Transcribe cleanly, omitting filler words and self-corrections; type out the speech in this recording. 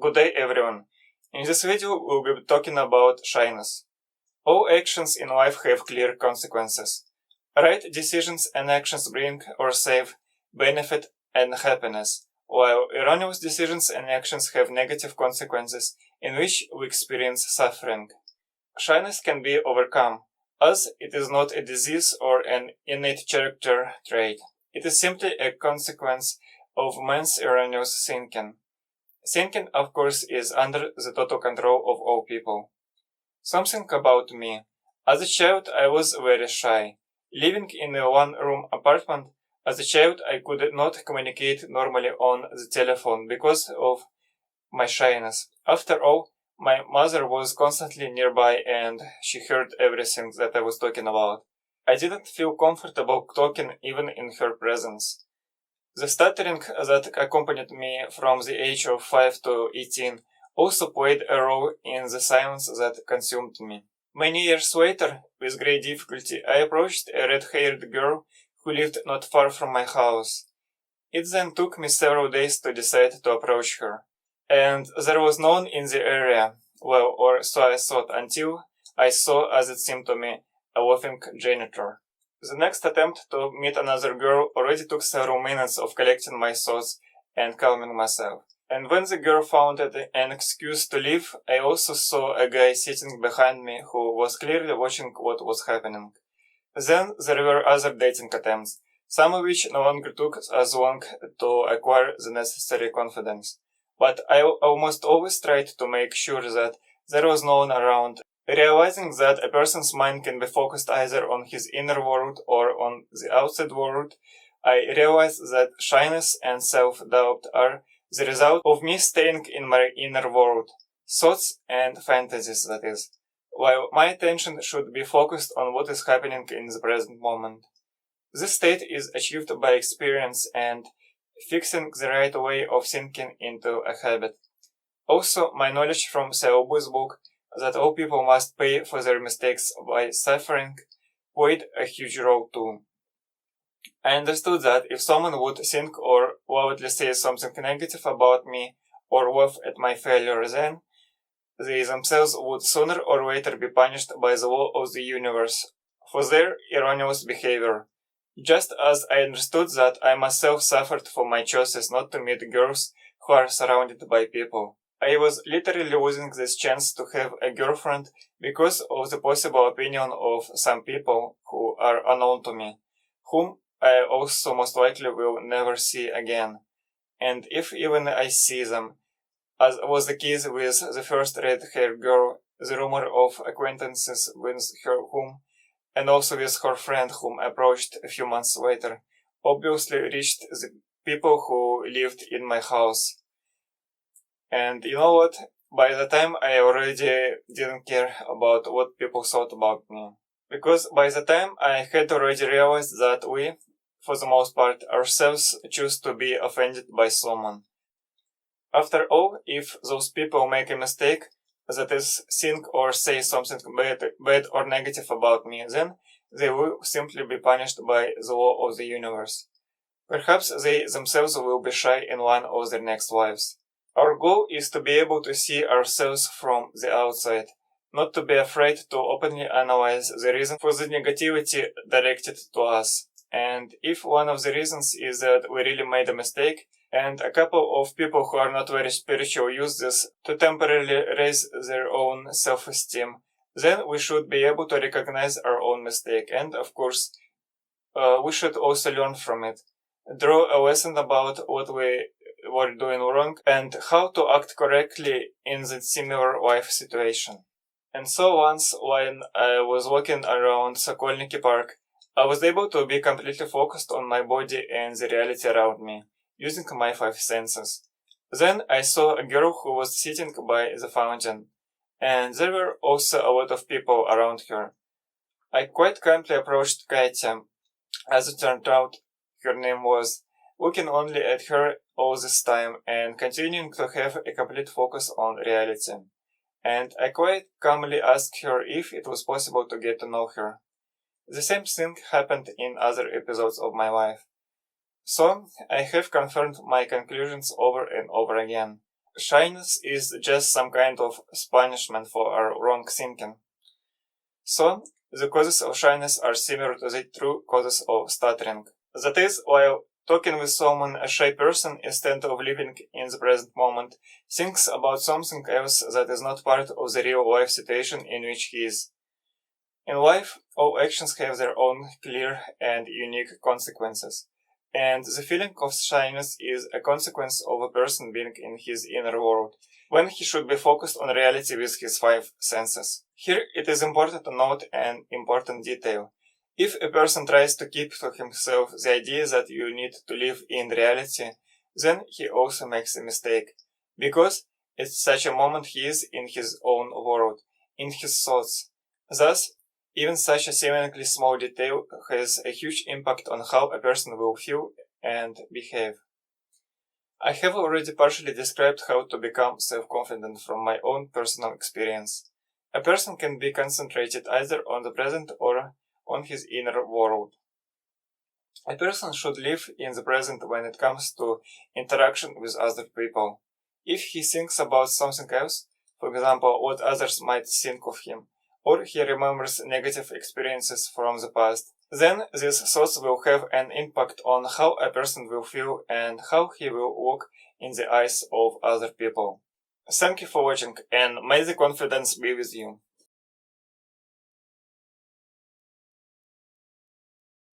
Good day everyone. In this video we'll be talking about shyness. All actions in life have clear consequences. Right decisions and actions bring or save benefit and happiness, while erroneous decisions and actions have negative consequences in which we experience suffering. Shyness can be overcome, as it is not a disease or an innate character trait. It is simply a consequence of man's erroneous thinking. Thinking, of course, is under the total control of all people. Something about me. As a child, I was very shy. Living in a one-room apartment, as a child, I could not communicate normally on the telephone because of my shyness. After all, my mother was constantly nearby and she heard everything that I was talking about. I didn't feel comfortable talking even in her presence. The stuttering that accompanied me from the age of 5 to 18 also played a role in the silence that consumed me. Many years later, with great difficulty, I approached a red-haired girl who lived not far from my house. It then took me several days to decide to approach her. And there was no one in the area, well, or so I thought, until I saw, as it seemed to me, a laughing janitor. The next attempt to meet another girl already took several minutes of collecting my thoughts and calming myself. And when the girl found an excuse to leave, I also saw a guy sitting behind me who was clearly watching what was happening. Then there were other dating attempts, some of which no longer took as long to acquire the necessary confidence. But I almost always tried to make sure that there was no one around. Realizing that a person's mind can be focused either on his inner world or on the outside world, I realized that shyness and self-doubt are the result of me staying in my inner world, thoughts and fantasies, that is, while my attention should be focused on what is happening in the present moment. This state is achieved by experience and fixing the right way of thinking into a habit. Also, my knowledge from Thiaouba's book that all people must pay for their mistakes by suffering played a huge role too. I understood that if someone would think or loudly say something negative about me or laugh at my failure, then they themselves would sooner or later be punished by the law of the universe for their erroneous behavior. Just as I understood that I myself suffered for my choices not to meet girls who are surrounded by people. I was literally losing this chance to have a girlfriend because of the possible opinion of some people who are unknown to me, whom I also most likely will never see again. And if even I see them, as was the case with the first red-haired girl, the rumor of acquaintances with her whom, and also with her friend whom I approached a few months later, obviously reached the people who lived in my house. And you know what? By the time I already didn't care about what people thought about me. Because by the time I had already realized that we, for the most part, ourselves choose to be offended by someone. After all, if those people make a mistake, that is, think or say something bad or negative about me, then they will simply be punished by the law of the universe. Perhaps they themselves will be shy in one of their next lives. Our goal is to be able to see ourselves from the outside, not to be afraid to openly analyze the reason for the negativity directed to us. And if one of the reasons is that we really made a mistake, and a couple of people who are not very spiritual use this to temporarily raise their own self-esteem, then we should be able to recognize our own mistake. And of course, we should also learn from it, draw a lesson about what we were doing wrong and how to act correctly in the similar life situation. And so once, when I was walking around Sokolniki Park, I was able to be completely focused on my body and the reality around me, using my 5 senses. Then I saw a girl who was sitting by the fountain, and there were also a lot of people around her. I quite calmly approached Katya, as it turned out her name was, looking only at her all this time and continuing to have a complete focus on reality. And I quite calmly asked her if it was possible to get to know her. The same thing happened in other episodes of my life. So, I have confirmed my conclusions over and over again. Shyness is just some kind of punishment for our wrong thinking. So, the causes of shyness are similar to the true causes of stuttering. That is, while talking with someone, a shy person, instead of living in the present moment, thinks about something else that is not part of the real life situation in which he is. In life, all actions have their own clear and unique consequences, and the feeling of shyness is a consequence of a person being in his inner world, when he should be focused on reality with his five senses. Here it is important to note an important detail. If a person tries to keep to himself the idea that you need to live in reality, then he also makes a mistake, because at such a moment he is in his own world, in his thoughts. Thus, even such a seemingly small detail has a huge impact on how a person will feel and behave. I have already partially described how to become self-confident from my own personal experience. A person can be concentrated either on the present or on his inner world. A person should live in the present when it comes to interaction with other people. If he thinks about something else, for example, what others might think of him, or he remembers negative experiences from the past, then these thoughts will have an impact on how a person will feel and how he will look in the eyes of other people. Thank you for watching, and may the confidence be with you.